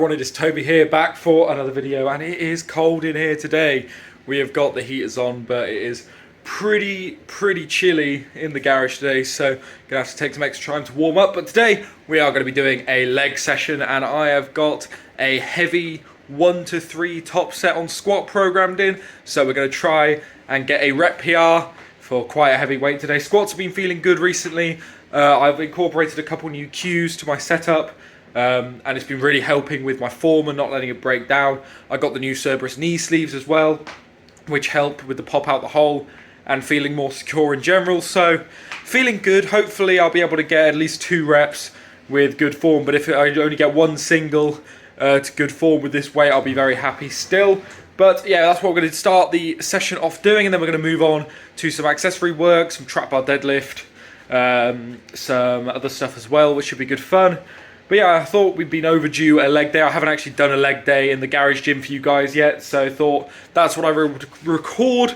everyone, it is Toby here, back for another video, and it is cold in here today. We have got the heaters on, but it is pretty chilly in the garage today, so gonna have to take some extra time to warm up. But today we are going to be doing a leg session, and I have got a heavy 1 to 3 top set on squat programmed in, so we're going to try and get a rep PR for quite a heavy weight today. Squats have been feeling good recently. I've incorporated a couple new cues to my setup, and it's been really helping with my form and not letting it break down. I got the new Cerberus knee sleeves as well, which help with the pop out the hole and feeling more secure in general. So feeling good. Hopefully I'll be able to get at least 2 reps with good form, but if I only get 1 single to good form with this weight, I'll be very happy still. But yeah, that's what we're going to start the session off doing, and then we're going to move on to some accessory work, some trap bar deadlift, some other stuff as well, which should be good fun. But yeah, I thought we'd been overdue a leg day. I haven't actually done a leg day in the garage gym for you guys yet, so I thought that's what I were able to record.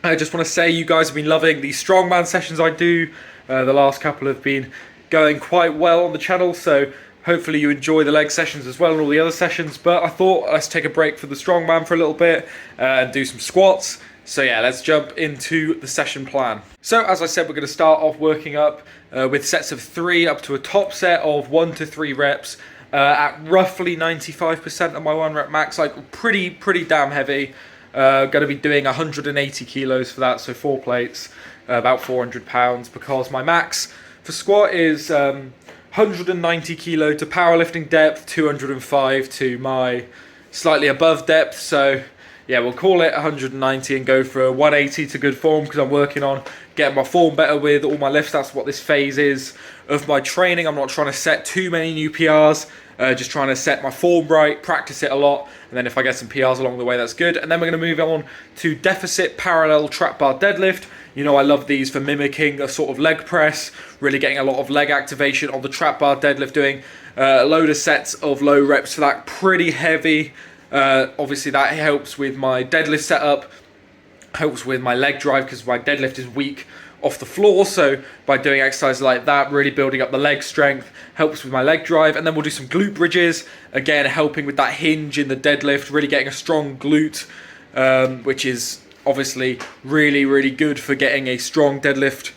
I just want to say you guys have been loving the Strongman sessions I do. The last couple have been going quite well on the channel, so hopefully you enjoy the leg sessions as well and all the other sessions. But I thought let's take a break for the Strongman for a little bit and do some squats. So yeah, let's jump into the session plan. So as I said, we're going to start off working up with sets of 3 up to a top set of 1 to 3 reps at roughly 95% of my 1 rep max, like pretty damn heavy. Going to be doing 180 kilos for that, so 4 plates, about 400 pounds, because my max for squat is 190 kilo to powerlifting depth, 205 to my slightly above depth. So yeah, we'll call it 190 and go for a 180 to good form, because I'm working on getting my form better with all my lifts. That's what this phase is of my training. I'm not trying to set too many new PRs, just trying to set my form right, practice it a lot, and then if I get some PRs along the way, that's good. And then we're going to move on to deficit parallel trap bar deadlift. You know, I love these for mimicking a sort of leg press, really getting a lot of leg activation on the trap bar deadlift, doing a load of sets of low reps for that, pretty heavy. Obviously that helps with my deadlift setup, helps with my leg drive, because my deadlift is weak off the floor. So by doing exercises like that, really building up the leg strength, helps with my leg drive. And then we'll do some glute bridges, again helping with that hinge in the deadlift, really getting a strong glute, which is obviously really good for getting a strong deadlift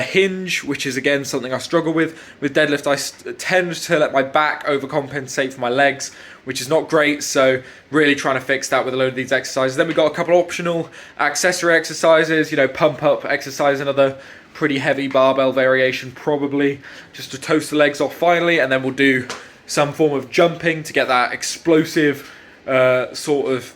hinge, which is again something I struggle with. With deadlift, I tend to let my back overcompensate for my legs, which is not great, so really trying to fix that with a load of these exercises. Then we've got a couple optional accessory exercises, you know, pump up exercise, another pretty heavy barbell variation probably, just to toast the legs off finally. And then we'll do some form of jumping to get that explosive sort of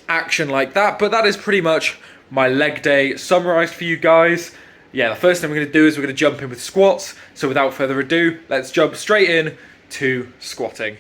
action like that. But that is pretty much my leg day summarized for you guys. Yeah, the first thing we're going to do is we're going to jump in with squats. So without further ado, let's jump straight in to squatting.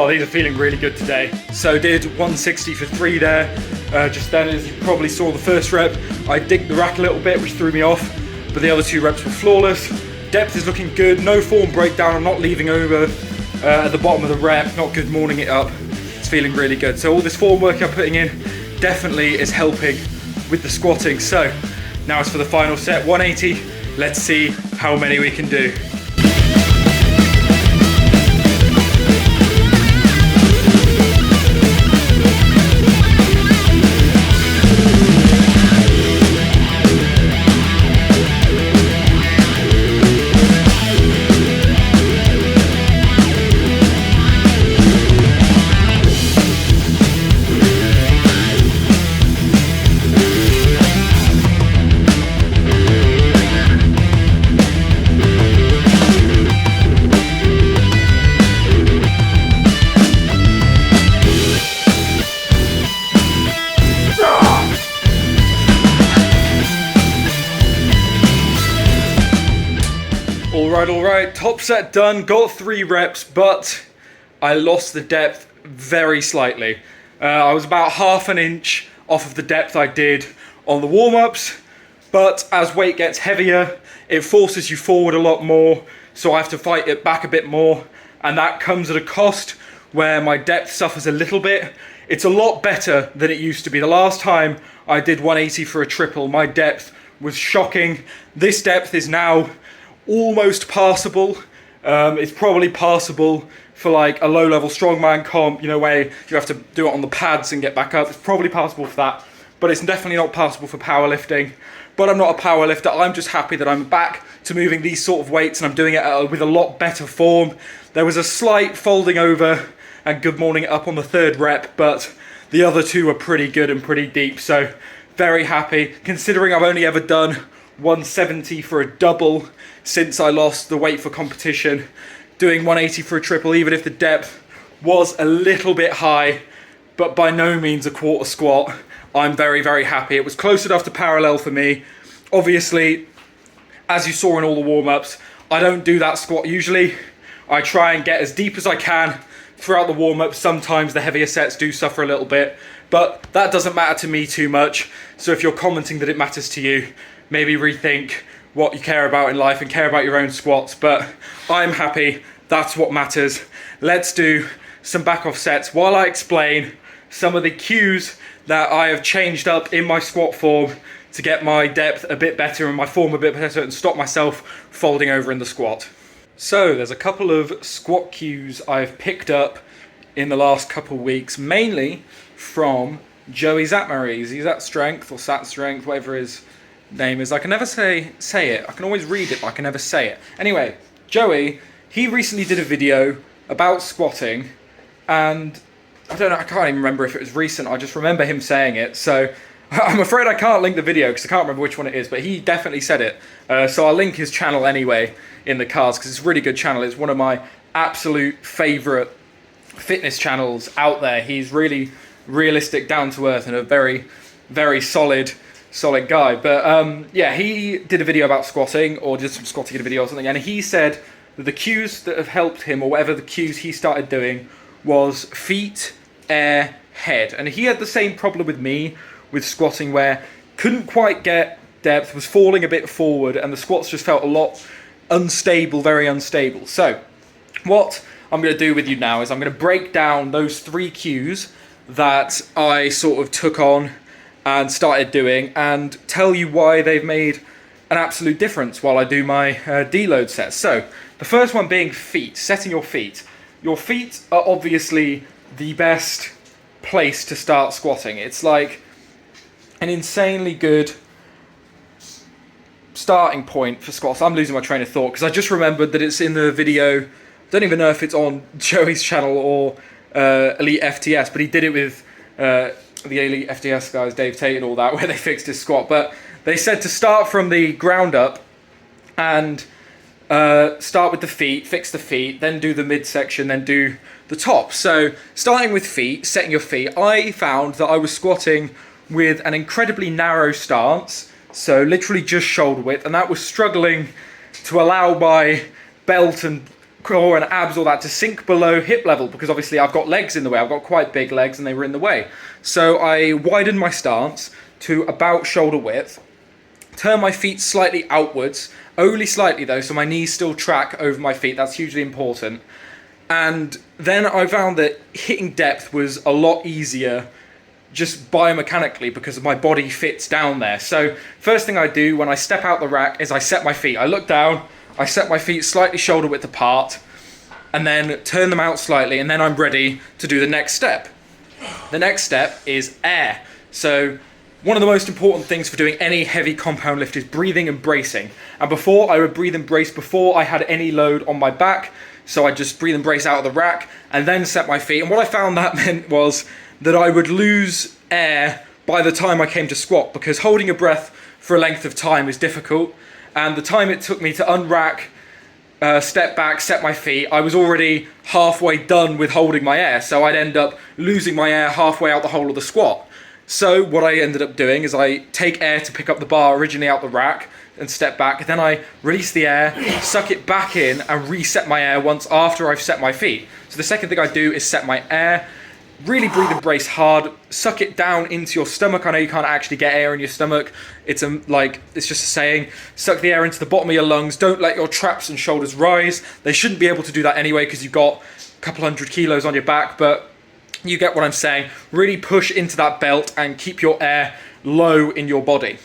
Oh, these are feeling really good today. So did 160 for 3 there. Just then, as you probably saw the first rep, I digged the rack a little bit, which threw me off, but the other 2 reps were flawless. Depth is looking good, no form breakdown, I'm not leaving over at the bottom of the rep, not good morning it up. It's feeling really good. So all this form work I'm putting in definitely is helping with the squatting. So now it's for the final set, 180. Let's see how many we can do. All right, top set done, got 3 reps, but I lost the depth very slightly. I was about half an inch off of the depth I did on the warm-ups, but as weight gets heavier, it forces you forward a lot more, so I have to fight it back a bit more, and that comes at a cost where my depth suffers a little bit. It's a lot better than it used to be. The last time I did 180 for a triple, my depth was shocking. This depth is now almost passable. It's probably passable for like a low-level strongman comp, you know, where you have to do it on the pads and get back up. It's probably passable for that, but it's definitely not passable for powerlifting. But I'm not a powerlifter. I'm just happy that I'm back to moving these sort of weights, and I'm doing it with a lot better form. There was a slight folding over and good morning up on the 3rd rep, but the other 2 are pretty good and pretty deep, so very happy. Considering I've only ever done 170 for a double since I lost the weight for competition, doing 180 for a triple, even if the depth was a little bit high, but by no means a quarter squat, I'm very, very happy. It was close enough to parallel for me. Obviously, as you saw in all the warm-ups, I don't do that squat usually. I try and get as deep as I can throughout the warm-ups. Sometimes the heavier sets do suffer a little bit, but that doesn't matter to me too much. So if you're commenting that it matters to you, maybe rethink what you care about in life and care about your own squats. But I'm happy, that's what matters. Let's do some back off sets while I explain some of the cues that I have changed up in my squat form to get my depth a bit better and my form a bit better and stop myself folding over in the squat. So there's a couple of squat cues I've picked up in the last couple of weeks, mainly from Joey Zatmaries. He's at Strength or Sat Strength, whatever his name is. I can never say it. I can always read it, but I can never say it. Anyway, Joey, he recently did a video about squatting, and I don't know, I can't even remember if it was recent. I just remember him saying it. So I'm afraid I can't link the video because I can't remember which one it is, but he definitely said it. So I'll link his channel anyway in the cards because it's a really good channel. It's one of my absolute favorite fitness channels out there. He's really realistic, down to earth, and a very, very solid guy. But yeah, he did a video about squatting, or did some squatting in a video or something, and he said that the cues that have helped him, or whatever the cues he started doing, was feet, air, head. And he had the same problem with me with squatting, where couldn't quite get depth, was falling a bit forward, and the squats just felt a lot unstable, very unstable. So what I'm going to do with you now is I'm going to break down those 3 cues that I sort of took on and started doing, and tell you why they've made an absolute difference while I do my deload sets. So the first one being feet, setting your feet. Your feet are obviously the best place to start squatting. It's like an insanely good starting point for squats. I'm losing my train of thought because I just remembered that it's in the video. Don't even know if it's on Joey's channel or Elite FTS, but he did it with the Elite FTS guys, Dave Tate and all that, where they fixed his squat. But they said to start from the ground up and start with the feet, fix the feet, then do the midsection, then do the top. So starting with feet, setting your feet, I found that I was squatting with an incredibly narrow stance, so literally just shoulder width, and that was struggling to allow my belt and core and abs, all that, to sink below hip level, because obviously I've got legs in the way. I've got quite big legs and they were in the way. So I widened my stance to about shoulder width, turn my feet slightly outwards, only slightly though, so my knees still track over my feet. That's hugely important. And then I found that hitting depth was a lot easier just biomechanically because my body fits down there. So first thing I do when I step out the rack is I set my feet. I look down, I set my feet slightly shoulder width apart, and then turn them out slightly, and then I'm ready to do the next step. The next step is air. So one of the most important things for doing any heavy compound lift is breathing and bracing. And before, I would breathe and brace before I had any load on my back. So I just breathe and brace out of the rack and then set my feet. And what I found that meant was that I would lose air by the time I came to squat, because holding your breath for a length of time is difficult. And the time it took me to unrack, step back, set my feet, I was already halfway done with holding my air. So I'd end up losing my air halfway out the whole of the squat. So what I ended up doing is I take air to pick up the bar originally out the rack and step back. Then I release the air, suck it back in and reset my air once after I've set my feet. So the second thing I do is set my air, really breathe and brace hard, suck it down into your stomach. I know you can't actually get air in your stomach. It's just a saying. Suck the air into the bottom of your lungs. Don't let your traps and shoulders rise. They shouldn't be able to do that anyway because you've got a couple 100 kilos on your back, but you get what I'm saying. Really push into that belt and keep your air low in your body.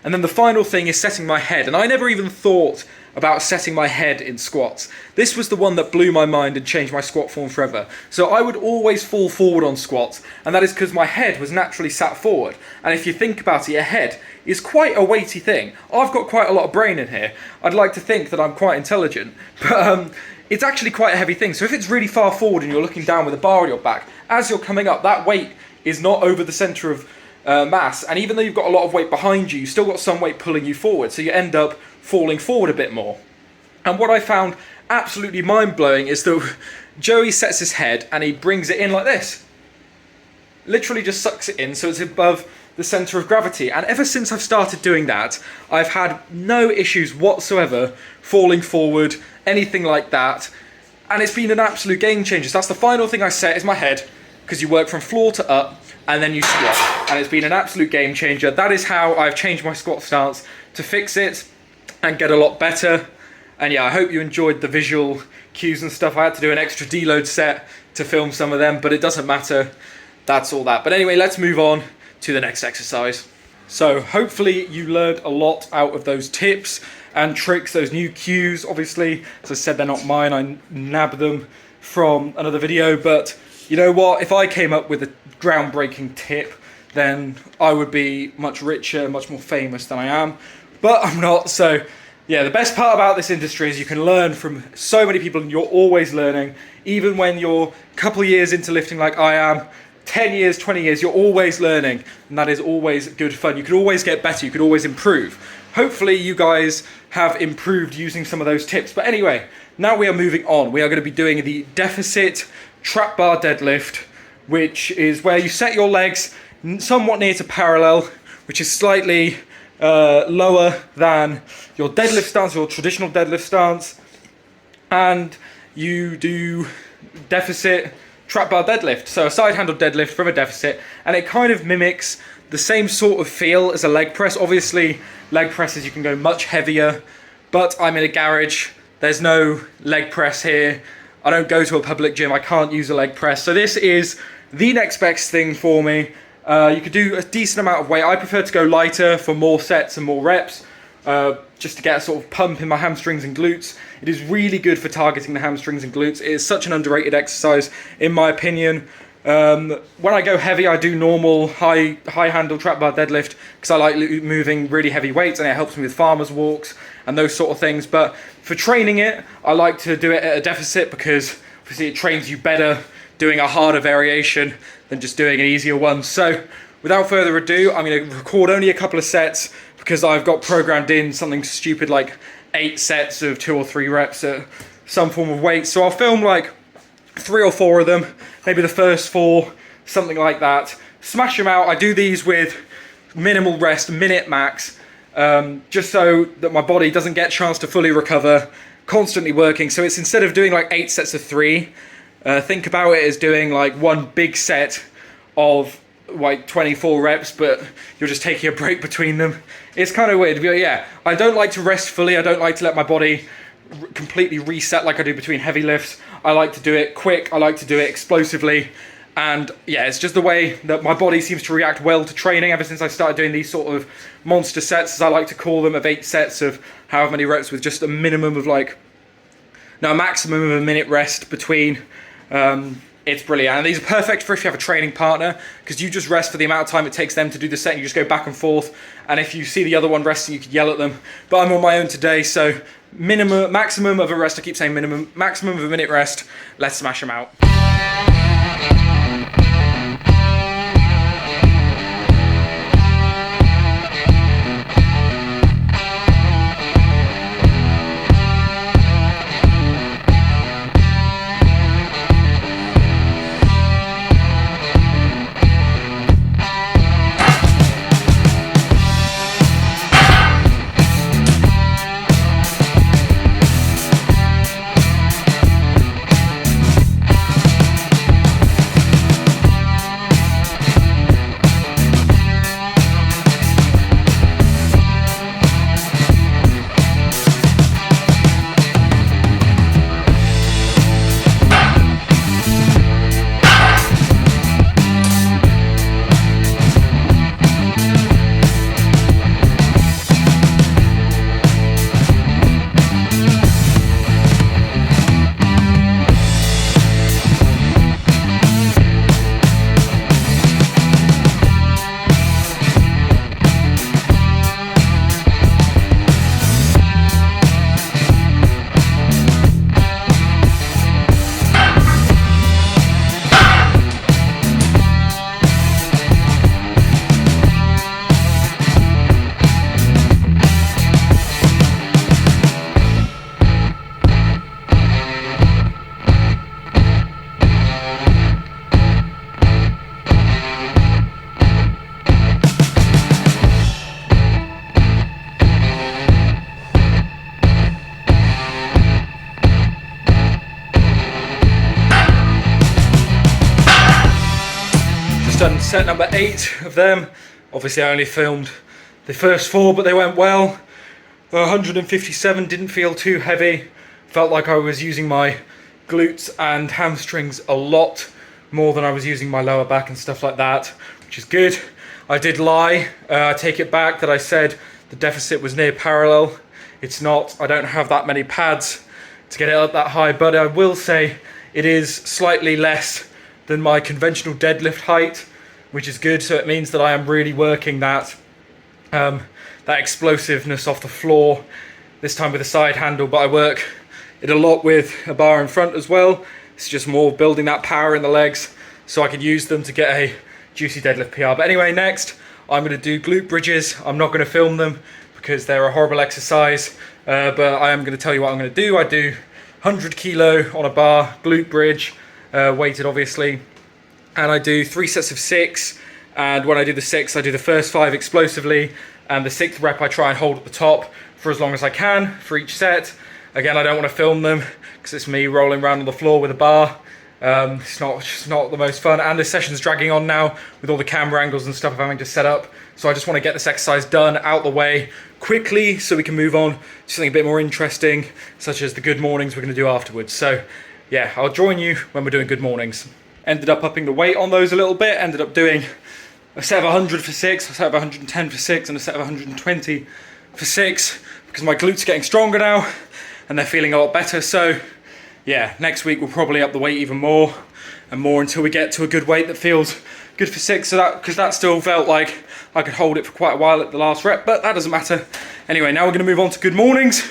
And then the final thing is setting my head. And I never even thought about setting my head in squats. This was the one that blew my mind and changed my squat form forever. So I would always fall forward on squats, and that is because my head was naturally sat forward. And if you think about it, your head is quite a weighty thing. I've got quite a lot of brain in here. I'd like to think that I'm quite intelligent, but it's actually quite a heavy thing. So if it's really far forward and you're looking down with a bar on your back, as you're coming up, that weight is not over the center of mass. And even though you've got a lot of weight behind you, you've still got some weight pulling you forward. So you end up falling forward a bit more. And what I found absolutely mind-blowing is that Joey sets his head and he brings it in like this. Literally just sucks it in so it's above the center of gravity. And ever since I've started doing that, I've had no issues whatsoever falling forward, anything like that. And it's been an absolute game changer. So that's the final thing I set is my head, because you work from floor to up and then you squat. And it's been an absolute game changer. That is how I've changed my squat stance to fix it and get a lot better. And yeah, I hope you enjoyed the visual cues and stuff. I had to do an extra deload set to film some of them, but it doesn't matter. That's all that. But anyway, let's move on to the next exercise. So hopefully you learned a lot out of those tips and tricks, those new cues. Obviously, as I said, they're not mine. I nabbed them from another video, but you know what? If I came up with a groundbreaking tip, then I would be much richer, much more famous than I am, but I'm not. So yeah, the best part about this industry is you can learn from so many people and you're always learning. Even when you're a couple of years into lifting like I am, 10 years, 20 years, you're always learning, and that is always good fun. You can always get better, you can always improve. Hopefully you guys have improved using some of those tips. But anyway, now we are moving on. We are going to be doing the deficit trap bar deadlift, which is where you set your legs somewhat near to parallel, which is slightly lower than your deadlift stance, your traditional deadlift stance, and you do deficit trap bar deadlift, so a side handle deadlift from a deficit, and it kind of mimics the same sort of feel as a leg press. Obviously leg presses you can go much heavier, but I'm in a garage, there's no leg press here, I don't go to a public gym, I can't use a leg press, so this is the next best thing for me. You could do a decent amount of weight. I prefer to go lighter for more sets and more reps, just to get a sort of pump in my hamstrings and glutes. It is really good for targeting the hamstrings and glutes. It is such an underrated exercise, in my opinion. When I go heavy, I do normal high handle trap bar deadlift because I like moving really heavy weights and it helps me with farmer's walks and those sort of things. But for training it, I like to do it at a deficit because obviously it trains you better doing a harder variation than just doing an easier one. So without further ado, I'm going to record only a couple of sets because I've got programmed in something stupid like 8 sets of 2 or 3 reps at some form of weight. So I'll film like 3 or 4 of them, maybe the first 4, something like that. Smash them out. I do these with minimal rest, minute max, just so that my body doesn't get a chance to fully recover constantly working. So it's, instead of doing like 8 sets of 3, think about it as doing like one big set of like 24 reps, but you're just taking a break between them. It's kind of weird, but yeah, I don't like to rest fully. I don't like to let my body completely reset like I do between heavy lifts. I like to do it quick. I like to do it explosively. And yeah, it's just the way that my body seems to react well to training ever since I started doing these sort of monster sets, as I like to call them, of 8 sets of however many reps with just a minimum of like, no, a maximum of a minute rest between. It's brilliant, and these are perfect for if you have a training partner, because you just rest for the amount of time it takes them to do the set, and you just go back and forth, and if you see the other one resting, you could yell at them. But I'm on my own today, so maximum of a rest, I keep saying minimum, maximum of a minute rest. Let's smash them out. Done set number 8 of them. Obviously I only filmed the first 4, but they went well. 157 didn't feel too heavy. Felt like I was using my glutes and hamstrings a lot more than I was using my lower back and stuff like that, which is good. I did lie. I take it back that I said the deficit was near parallel. It's not. I don't have that many pads to get it up that high, but I will say it is slightly less than my conventional deadlift height, which is good. So it means that I am really working that that explosiveness off the floor, this time with a side handle, but I work it a lot with a bar in front as well. It's just more building that power in the legs so I can use them to get a juicy deadlift PR. But anyway, next I'm going to do glute bridges. I'm not going to film them because they're a horrible exercise, but I am going to tell you what I'm going to do. I do 100 kilo on a bar, glute bridge, weighted obviously, and I do 3 sets of 6, and when I do the 6 I do the first 5 explosively, and the 6th rep I try and hold at the top for as long as I can for each set. Again, I don't want to film them because it's me rolling around on the floor with a bar. It's just not the most fun, and this session's dragging on now with all the camera angles and stuff I'm having to set up, so I just want to get this exercise done, out the way quickly, so we can move on to something a bit more interesting, such as the good mornings we're going to do afterwards. So yeah, I'll join you when we're doing good mornings. Ended up upping the weight on those a little bit, ended up doing a set of 100 for 6, a set of 110 for 6, and a set of 120 for 6, because my glutes are getting stronger now, and they're feeling a lot better. So yeah, next week we'll probably up the weight even more and more until we get to a good weight that feels good for 6. So that, because that still felt like I could hold it for quite a while at the last rep, but that doesn't matter. Anyway, now we're going to move on to good mornings.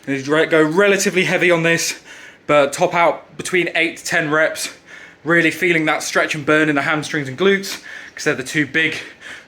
I'm going to go relatively heavy on this, but top out between 8 to 10 reps, really feeling that stretch and burn in the hamstrings and glutes, because they're the 2 big,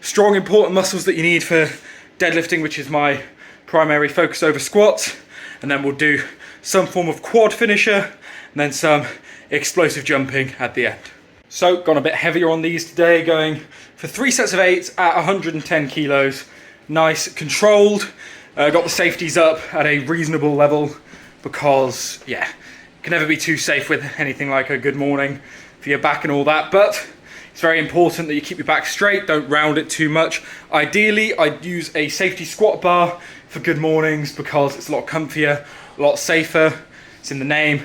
strong, important muscles that you need for deadlifting, which is my primary focus over squats. And then we'll do some form of quad finisher, and then some explosive jumping at the end. So, gone a bit heavier on these today, going for 3 sets of 8 at 110 kilos. Nice, controlled. Got the safeties up at a reasonable level because yeah, you can never be too safe with anything like a good morning for your back and all that, but it's very important that you keep your back straight, don't round it too much. Ideally, I'd use a safety squat bar for good mornings because it's a lot comfier, a lot safer, it's in the name,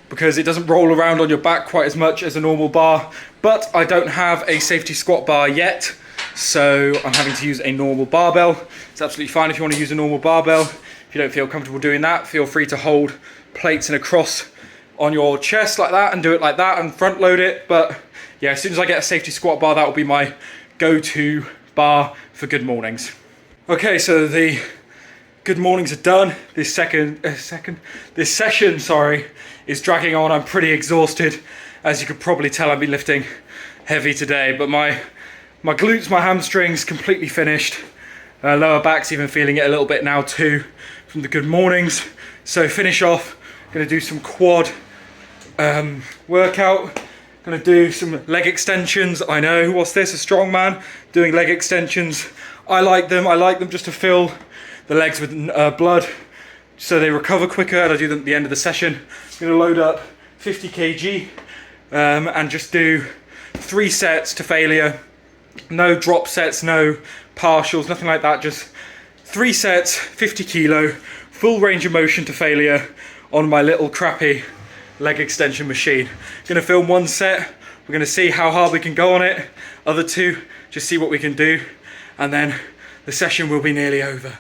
because it doesn't roll around on your back quite as much as a normal bar. But I don't have a safety squat bar yet, so I'm having to use a normal barbell. It's absolutely fine if you want to use a normal barbell. If you don't feel comfortable doing that, feel free to hold plates in a cross on your chest like that and do it like that and front load it. But yeah, as soon as I get a safety squat bar, that will be my go-to bar for good mornings. Okay, so the good mornings are done. This session, sorry, is dragging on. I'm pretty exhausted. As you could probably tell, I've been lifting heavy today, but my glutes, my hamstrings completely finished. Lower back's even feeling it a little bit now too from the good mornings. So finish off, gonna do some quad workout. Gonna do some leg extensions. I know, what's this, a strongman doing leg extensions. I like them just to fill the legs with blood so they recover quicker, and I do them at the end of the session. I'm gonna load up 50 kg and just do 3 sets to failure. No drop sets, no partials, nothing like that, just 3 sets, 50 kilo, full range of motion to failure on my little crappy leg extension machine. Gonna film 1 set, we're gonna see how hard we can go on it. Other 2, just see what we can do, and then the session will be nearly over.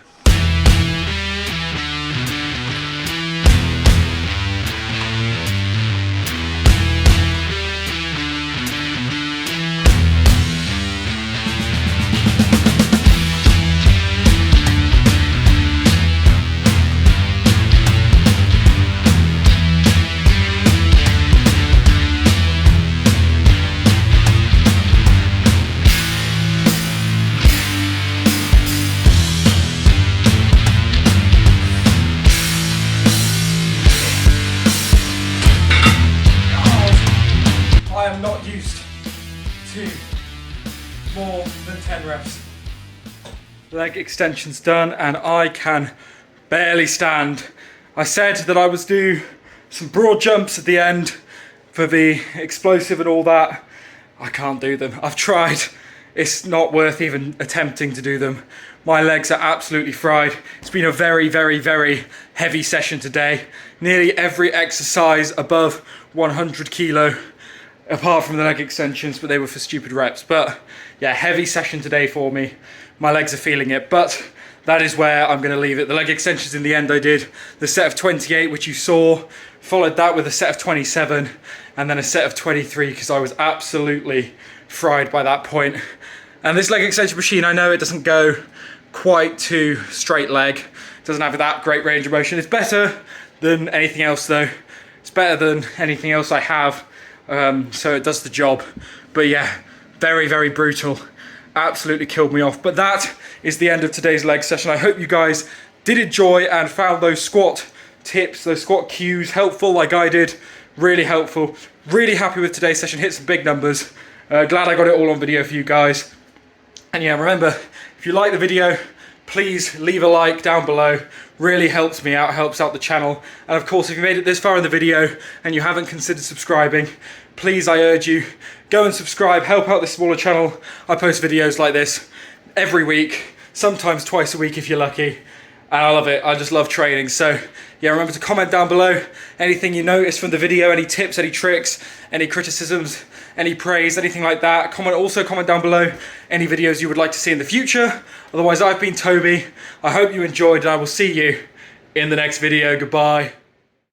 I am not used to more than 10 reps. Leg extensions done and I can barely stand. I said that I was do some broad jumps at the end for the explosive and all that. I can't do them. I've tried. It's not worth even attempting to do them. My legs are absolutely fried. It's been a very, very, very heavy session today. Nearly every exercise above 100 kilo. Apart from the leg extensions, but they were for stupid reps. But yeah, heavy session today for me. My legs are feeling it, but that is where I'm gonna leave it. The leg extensions in the end, I did the set of 28, which you saw, followed that with a set of 27, and then a set of 23, because I was absolutely fried by that point. And this leg extension machine, I know it doesn't go quite to straight leg. It doesn't have that great range of motion. It's better than anything else though. It's better than anything else I have. So it does the job, but yeah, very, very brutal, absolutely killed me off. But that is the end of today's leg session. I hope you guys did enjoy and found those squat tips, those squat cues helpful like I did. Really helpful, really happy with today's session, hit some big numbers. Glad I got it all on video for you guys. And yeah, remember, if you like the video, please leave a like down below. Really helps me out, helps out the channel. And of course, if you made it this far in the video and you haven't considered subscribing, please, I urge you, go and subscribe, help out this smaller channel. I post videos like this every week, sometimes twice a week if you're lucky. And I love it, I just love training. So yeah, remember to comment down below anything you noticed from the video, any tips, any tricks, any criticisms, any praise, anything like that. Also comment down below any videos you would like to see in the future. Otherwise, I've been Toby. I hope you enjoyed and I will see you in the next video. Goodbye.